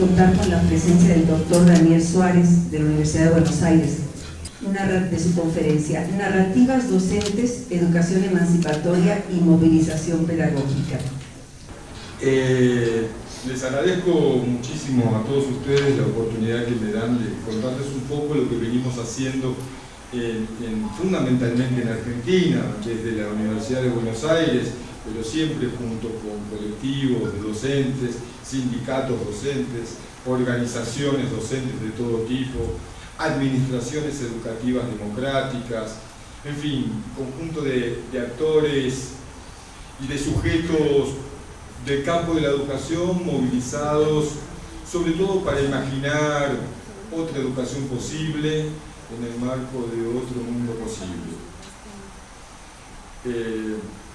contar con la presencia del doctor Daniel Suárez de la Universidad de Buenos Aires, de su conferencia Narrativas Docentes, Educación Emancipatoria y Movilización Pedagógica. Les agradezco muchísimo a todos ustedes la oportunidad que me dan de contarles un poco lo que venimos haciendo fundamentalmente en Argentina, desde la Universidad de Buenos Aires, pero siempre junto con colectivos de docentes, sindicatos docentes, organizaciones docentes de todo tipo, administraciones educativas democráticas, en fin, conjunto de actores y de sujetos del campo de la educación movilizados, sobre todo para imaginar otra educación posible en el marco de otro mundo posible.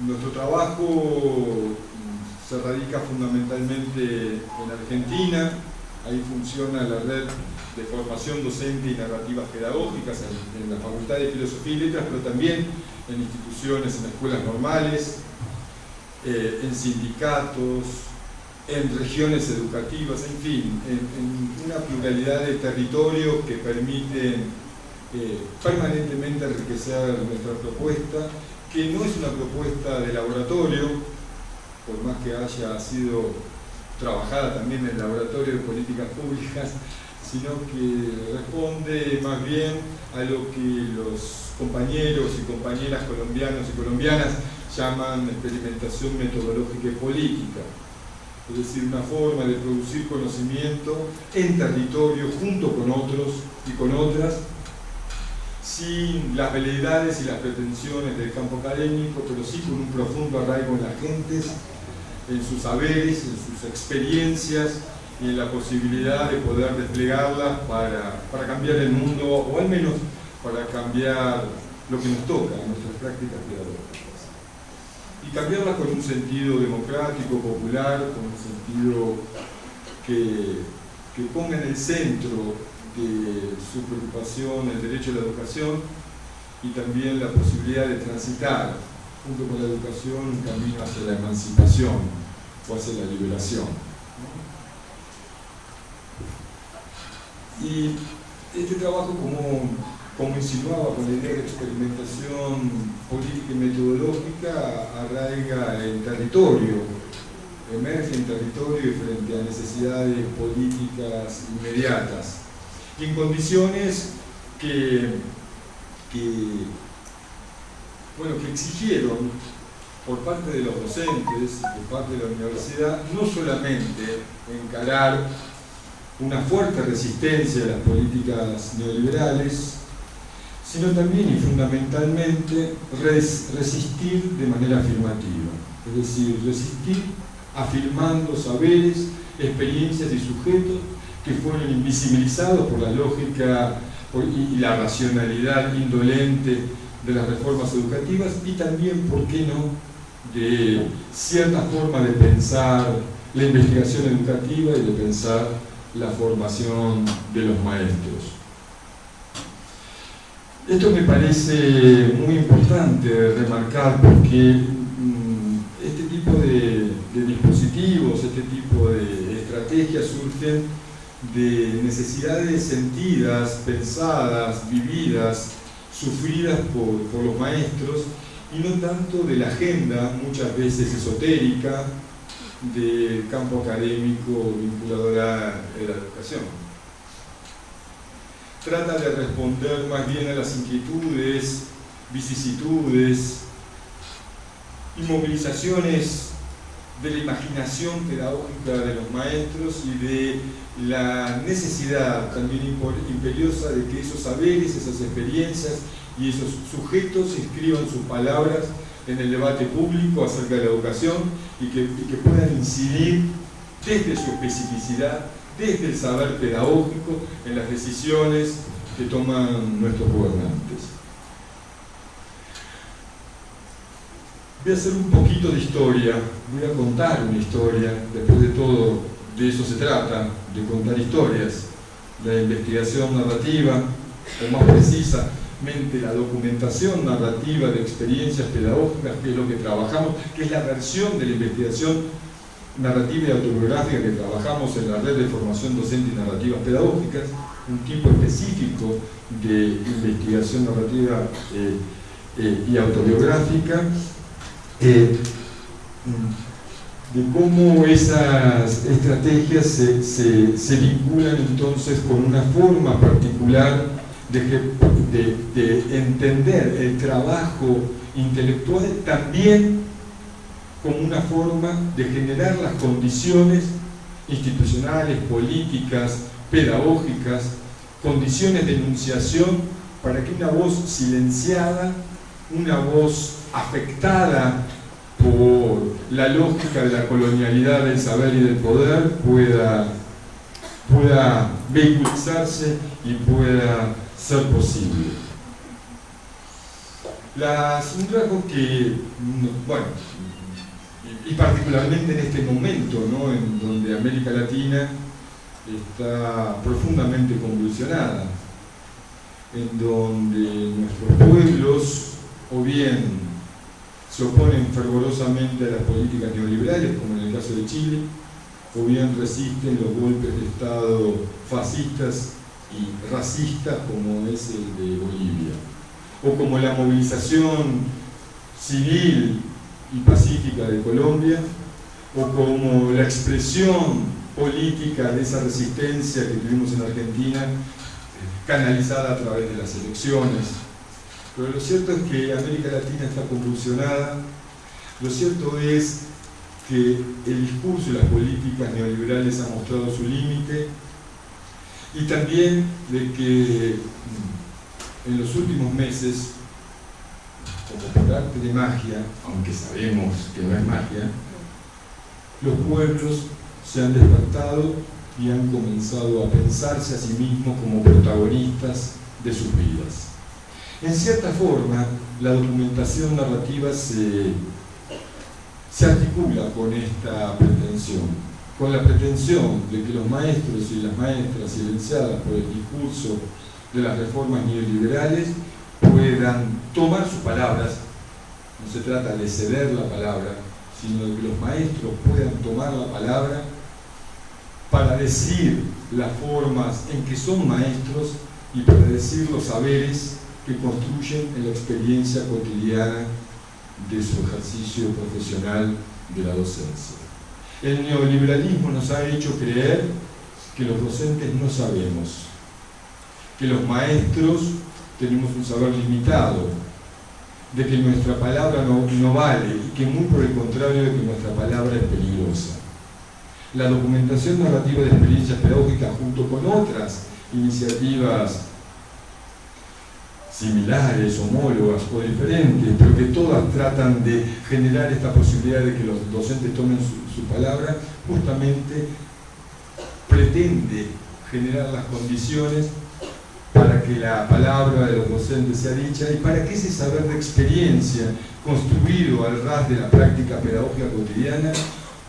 Nuestro trabajo se radica fundamentalmente en Argentina. Ahí funciona la red de formación docente y narrativas pedagógicas en la Facultad de Filosofía y Letras, pero también en instituciones, en escuelas normales, en sindicatos, en regiones educativas, en fin, en una pluralidad de territorios que permiten permanentemente enriquecer nuestra propuesta, que no es una propuesta de laboratorio, por más que haya sido trabajada también en el laboratorio de políticas públicas, sino que responde más bien a lo que los compañeros y compañeras colombianos y colombianas llaman experimentación metodológica y política, es decir, una forma de producir conocimiento en territorio junto con otros y con otras, sin las veleidades y las pretensiones del campo académico, pero sí con un profundo arraigo en las gentes, en sus saberes, en sus experiencias y en la posibilidad de poder desplegarlas para cambiar el mundo, o al menos para cambiar lo que nos toca en nuestras prácticas pedagógicas. Y cambiarlas con un sentido democrático, popular, con un sentido que ponga en el centro de su preocupación el derecho a la educación y también la posibilidad de transitar junto con la educación un camino hacia la emancipación o hacia la liberación, ¿no? Y este trabajo, como insinuaba con la idea de experimentación política y metodológica, arraiga en territorio, emerge en territorio frente a necesidades políticas inmediatas y en condiciones que exigieron por parte de los docentes, por parte de la universidad, no solamente encarar una fuerte resistencia a las políticas neoliberales, sino también y fundamentalmente resistir de manera afirmativa, es decir, resistir afirmando saberes, experiencias y sujetos que fueron invisibilizados por la lógica y la racionalidad indolente de las reformas educativas y también, ¿por qué no?, de cierta forma de pensar la investigación educativa y de pensar la formación de los maestros. Esto me parece muy importante remarcar porque este tipo de dispositivos, este tipo de estrategias surgen de necesidades sentidas, pensadas, vividas, sufridas por los maestros y no tanto de la agenda, muchas veces esotérica, del campo académico vinculadora a la educación. Trata de responder más bien a las inquietudes, vicisitudes y movilizaciones de la imaginación pedagógica de los maestros y de la necesidad también imperiosa de que esos saberes, esas experiencias y esos sujetos inscriban sus palabras en el debate público acerca de la educación y que puedan incidir desde su especificidad, desde el saber pedagógico, en las decisiones que toman nuestros gobernantes. Voy a hacer un poquito de historia, voy a contar una historia, después de todo de eso se trata, de contar historias, la investigación narrativa, o más precisamente la documentación narrativa de experiencias pedagógicas, que es lo que trabajamos, que es la versión de la investigación narrativa y autobiográfica que trabajamos en la red de formación docente y narrativas pedagógicas, un tipo específico de investigación narrativa y autobiográfica, de cómo esas estrategias se vinculan entonces con una forma particular de entender el trabajo intelectual también como una forma de generar las condiciones institucionales, políticas, pedagógicas, condiciones de enunciación para que una voz silenciada, una voz afectada por la lógica de la colonialidad del saber y del poder pueda vehiculizarse y pueda ser posible. Un rasgo que, bueno, y particularmente en este momento, ¿no?, en donde América Latina está profundamente convulsionada, en donde nuestros pueblos o bien se oponen fervorosamente a las políticas neoliberales, como en el caso de Chile, o bien resisten los golpes de Estado fascistas y racistas, como es el de Bolivia, o como la movilización civil y pacífica de Colombia, o como la expresión política de esa resistencia que tuvimos en Argentina, canalizada a través de las elecciones. Pero lo cierto es que América Latina está convulsionada, lo cierto es que el discurso y las políticas neoliberales han mostrado su límite, y también de que en los últimos meses, como por arte de magia, aunque sabemos que no es magia, los pueblos se han despertado y han comenzado a pensarse a sí mismos como protagonistas de sus vidas. En cierta forma, la documentación narrativa se articula con esta pretensión, con la pretensión de que los maestros y las maestras silenciadas por el discurso de las reformas neoliberales puedan tomar sus palabras. No se trata de ceder la palabra, sino de que los maestros puedan tomar la palabra para decir las formas en que son maestros y para decir los saberes que construyen en la experiencia cotidiana de su ejercicio profesional de la docencia. El neoliberalismo nos ha hecho creer que los docentes no sabemos, que los maestros tenemos un saber limitado, de que nuestra palabra no vale y que muy por el contrario de que nuestra palabra es peligrosa. La documentación narrativa de experiencias pedagógicas junto con otras iniciativas similares, homólogas o diferentes, pero que todas tratan de generar esta posibilidad de que los docentes tomen su palabra, justamente pretende generar las condiciones para que la palabra de los docentes sea dicha y para que ese saber de experiencia construido al ras de la práctica pedagógica cotidiana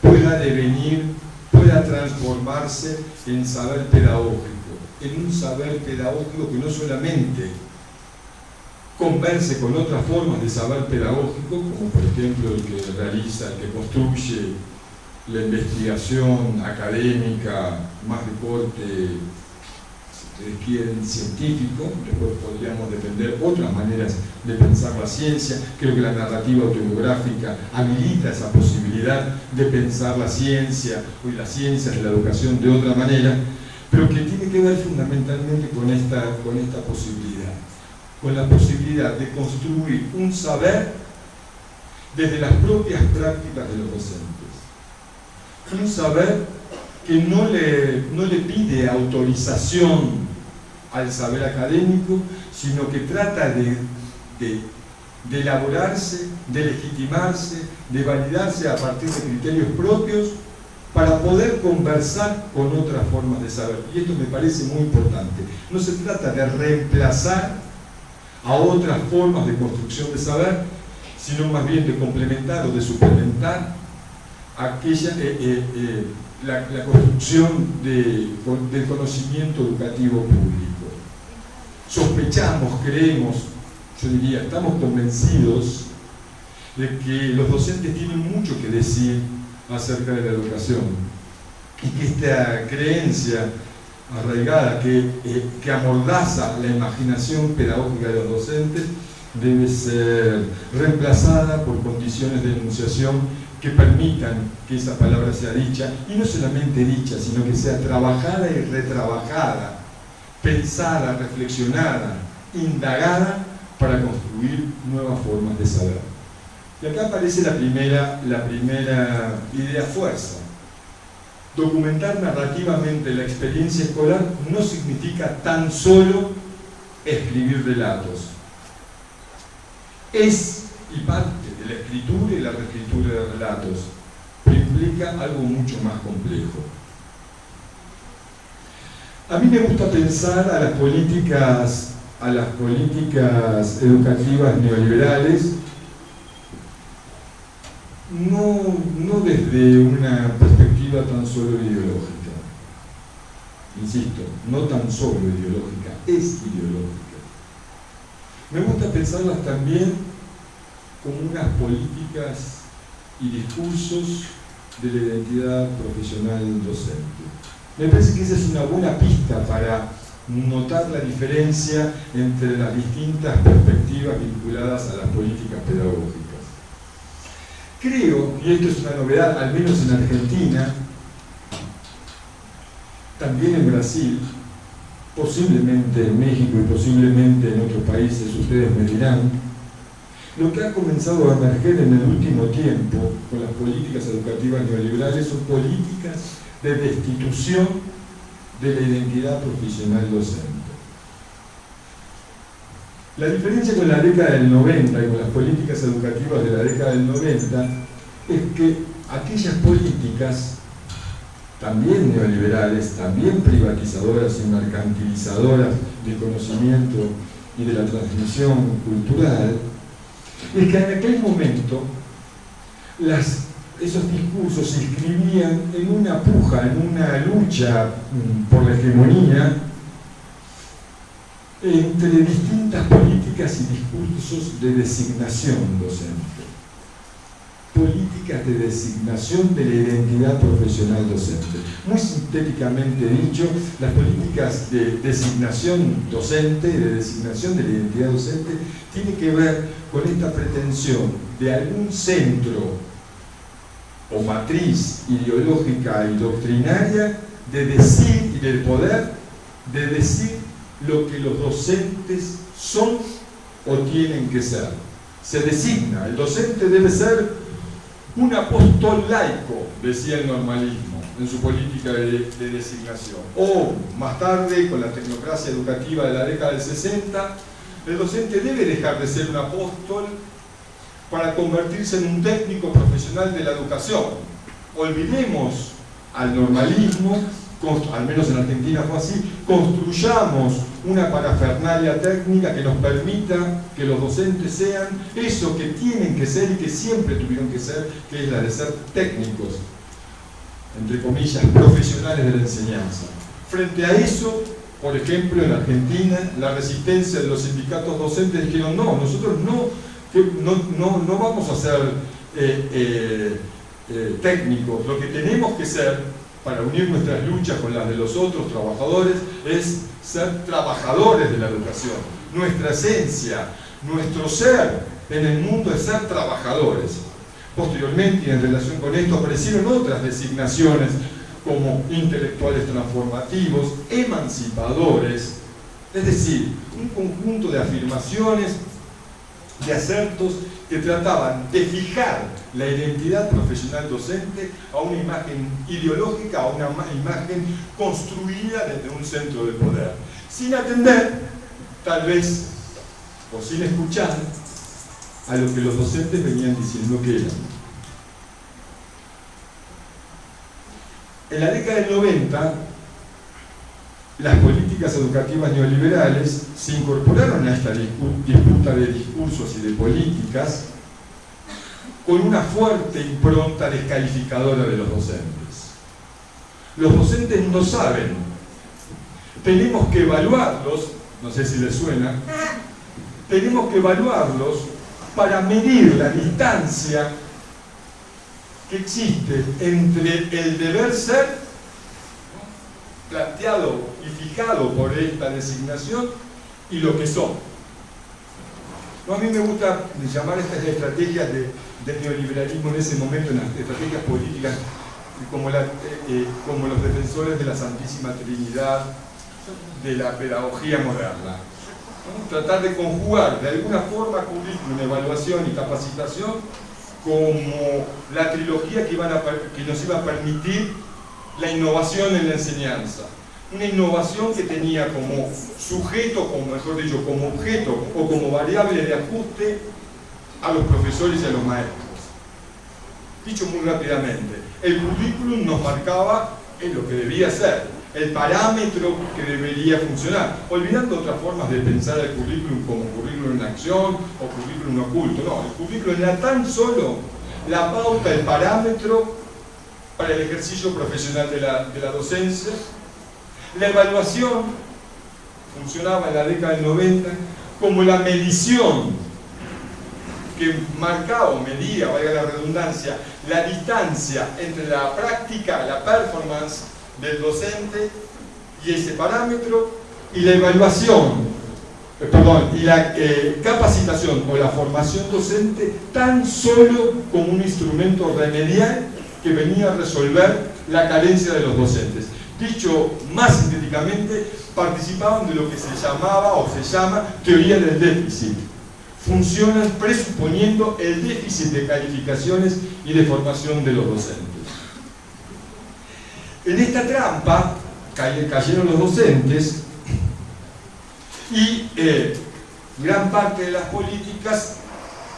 pueda devenir, pueda transformarse en saber pedagógico, en un saber pedagógico que no solamente converse con otras formas de saber pedagógico, como por ejemplo el que realiza, el que construye la investigación académica más de corte, si ustedes quieren, científico. Después podríamos defender otras maneras de pensar la ciencia. Creo que la narrativa autobiográfica habilita esa posibilidad de pensar la ciencia y las ciencias de la educación de otra manera, pero que tiene que ver fundamentalmente con esta posibilidad, con la posibilidad de construir un saber desde las propias prácticas de los docentes. Un saber que no le pide autorización al saber académico, sino que trata de elaborarse, de legitimarse, de validarse a partir de criterios propios para poder conversar con otras formas de saber. Y esto me parece muy importante. No se trata de reemplazar a otras formas de construcción de saber, sino más bien de complementar o de suplementar aquella, la construcción del conocimiento educativo público. Sospechamos, creemos, yo diría, estamos convencidos de que los docentes tienen mucho que decir acerca de la educación. Y que esta creencia arraigada que amordaza la imaginación pedagógica de los docentes debe ser reemplazada por condiciones de enunciación que permitan que esa palabra sea dicha, y no solamente dicha, sino que sea trabajada y retrabajada, pensada, reflexionada, indagada para construir nuevas formas de saber. Y acá aparece la primera idea fuerza. Documentar narrativamente la experiencia escolar no significa tan solo escribir relatos. Es y parte de la escritura y la reescritura de relatos, pero implica algo mucho más complejo. A mí me gusta pensar a las políticas educativas neoliberales no desde una perspectiva tan solo ideológica. Insisto, no tan solo ideológica, es ideológica. Me gusta pensarlas también como unas políticas y discursos de la identidad profesional docente. Me parece que esa es una buena pista para notar la diferencia entre las distintas perspectivas vinculadas a las políticas pedagógicas. Creo, y esto es una novedad, al menos en Argentina, también en Brasil, posiblemente en México y posiblemente en otros países, ustedes me dirán, lo que ha comenzado a emerger en el último tiempo con las políticas educativas neoliberales son políticas de destitución de la identidad profesional docente. La diferencia con la década del 90 y con las políticas educativas de la década del 90 es que aquellas políticas, también neoliberales, también privatizadoras y mercantilizadoras del conocimiento y de la transmisión cultural, es que en aquel momento esos discursos se inscribían en una puja, en una lucha por la hegemonía entre distintas políticas y discursos de designación docente. Políticas de designación de la identidad profesional docente. Muy sintéticamente dicho, las políticas de designación docente, de designación de la identidad docente, tienen que ver con esta pretensión de algún centro o matriz ideológica y doctrinaria de decir y del poder de decir lo que los docentes son o tienen que ser. Se designa, el docente debe ser un apóstol laico, decía el normalismo en su política de designación. O más tarde, con la tecnocracia educativa de la década del 60, el docente debe dejar de ser un apóstol para convertirse en un técnico profesional de la educación. Olvidemos al normalismo, al menos en Argentina fue así, construyamos una parafernalia técnica que nos permita que los docentes sean eso que tienen que ser y que siempre tuvieron que ser, que es la de ser técnicos, entre comillas, profesionales de la enseñanza. Frente a eso, por ejemplo, en Argentina, la resistencia de los sindicatos docentes dijeron: no, nosotros no vamos a ser técnicos, lo que tenemos que ser para unir nuestras luchas con las de los otros trabajadores es ser trabajadores de la educación. Nuestra esencia, nuestro ser en el mundo es ser trabajadores. Posteriormente, y en relación con esto, aparecieron otras designaciones como intelectuales transformativos, emancipadores, es decir, un conjunto de afirmaciones y acertos que trataban de fijar la identidad profesional docente a una imagen ideológica, a una imagen construida desde un centro de poder, sin atender, tal vez, o sin escuchar, a lo que los docentes venían diciendo que eran. En la década del 90, las políticas educativas neoliberales se incorporaron a esta disputa de discursos y de políticas con una fuerte impronta descalificadora de los docentes. Los docentes no saben, tenemos que evaluarlos, no sé si les suena, tenemos que evaluarlos para medir la distancia que existe entre el deber ser planteado y fijado por esta designación y lo que son. No, a mí me gusta llamar estas estrategias de neoliberalismo en ese momento, en las estrategias políticas, como los defensores de la Santísima Trinidad de la pedagogía moderna, ¿no? Tratar de conjugar de alguna forma currículum, evaluación y capacitación como la trilogía que nos iba a permitir la innovación en la enseñanza. Una innovación que tenía como sujeto, como mejor dicho, como objeto o como variable de ajuste a los profesores y a los maestros. Dicho muy rápidamente, el currículum nos marcaba en lo que debía ser, el parámetro que debería funcionar, olvidando otras formas de pensar el currículum como currículum en acción o currículum oculto. No, el currículum era tan solo la pauta, el parámetro para el ejercicio profesional de la docencia. La evaluación funcionaba en la década del 90 como la medición que marcaba o medía, valga la redundancia, la distancia entre la práctica, la performance del docente y ese parámetro, y la evaluación, y la capacitación o la formación docente tan solo como un instrumento remedial que venía a resolver la carencia de los docentes. Dicho más sintéticamente, participaban de lo que se llamaba o se llama teoría del déficit. Funcionan presuponiendo el déficit de calificaciones y de formación de los docentes. En esta trampa cayeron los docentes y gran parte de las políticas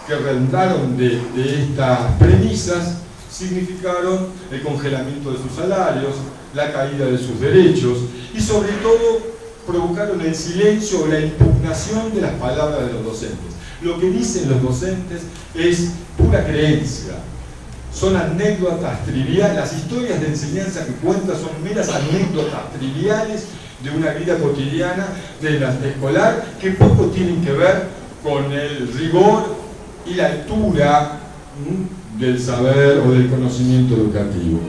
que redundaron de estas premisas significaron el congelamiento de sus salarios, la caída de sus derechos y sobre todo provocaron el silencio o la impugnación de las palabras de los docentes. Lo que dicen los docentes es pura creencia, son anécdotas triviales, las historias de enseñanza que cuentan son meras anécdotas triviales de una vida cotidiana de la escolar que poco tienen que ver con el rigor y la altura del saber o del conocimiento educativo.